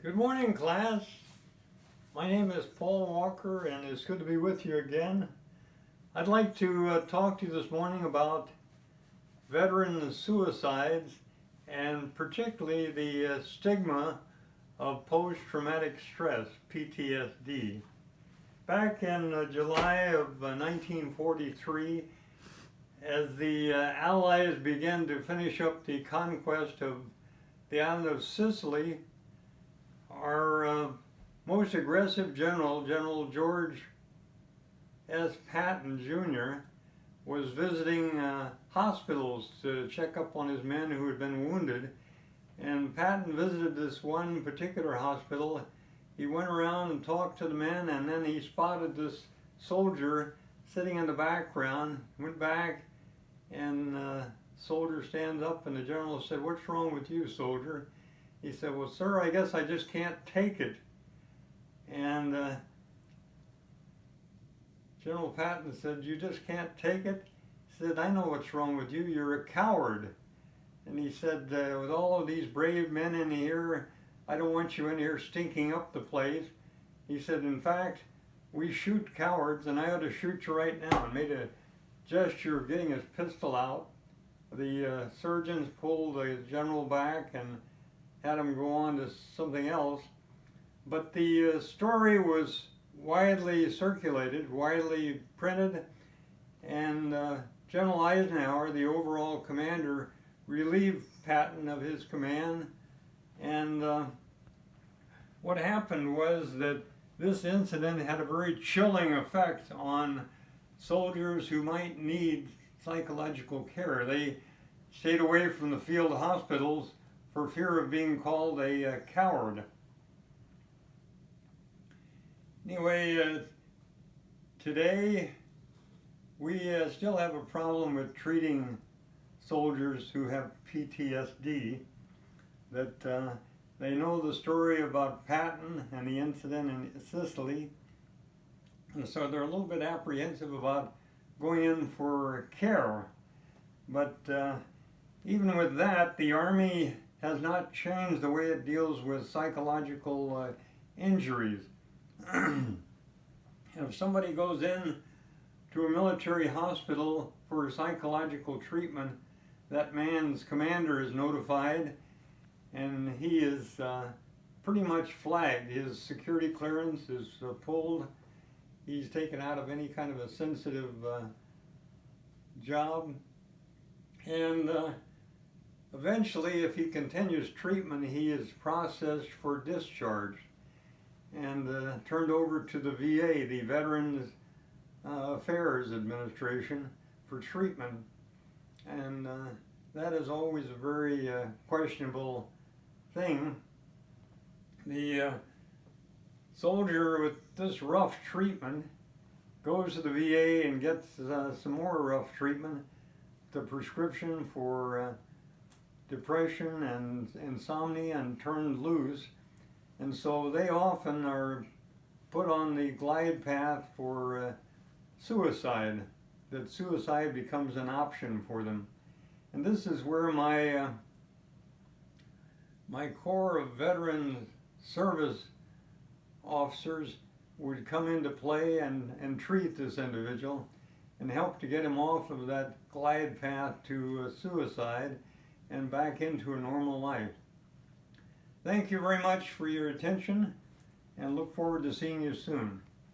Good morning, class. My name is Paul Walker, and it's good to be with you again. I'd like to talk to you this morning about veteran suicides, and particularly the stigma of post-traumatic stress, PTSD. Back in July of 1943, as the Allies began to finish up the conquest of the island of Sicily, our most aggressive general, General George S. Patton Jr., was visiting hospitals to check up on his men who had been wounded. And Patton visited this one particular hospital. He went around and talked to the men, and then he spotted this soldier sitting in the background, went back, and soldier stands up, and the general said, "What's wrong with you, soldier?" He said, "Well, sir, I guess I just can't take it." And General Patton said, "You just can't take it?" He said, "I know what's wrong with you. You're a coward." And he said, "With all of these brave men in here, I don't want you in here stinking up the place." He said, "In fact, we shoot cowards, and I ought to shoot you right now," and made a gesture of getting his pistol out. The surgeons pulled the general back and had him go on to something else. But the story was widely circulated, widely printed, and General Eisenhower, the overall commander, relieved Patton of his command. And what happened was that this incident had a very chilling effect on soldiers who might need psychological care. They stayed away from the field hospitals for fear of being called a coward. Anyway, today we still have a problem with treating soldiers who have PTSD. That they know the story about Patton and the incident in Sicily, and so they're a little bit apprehensive about going in for care. But even with that, the Army has not changed the way it deals with psychological injuries. If somebody goes in to a military hospital for psychological treatment, that man's commander is notified, and he is pretty much flagged. His security clearance is pulled. He's taken out of any kind of a sensitive job. And eventually, if he continues treatment, he is processed for discharge and turned over to the VA, the Veterans Affairs Administration, for treatment. And that is always a very questionable thing. The soldier with this rough treatment goes to the VA and gets some more rough treatment, the prescription for depression and insomnia, and turned loose. And so they often are put on the glide path for suicide, that suicide becomes an option for them. And this is where my Corps of Veteran Service officers would come into play and treat this individual and help to get him off of that glide path to suicide and back into a normal life. Thank you very much for your attention, and look forward to seeing you soon.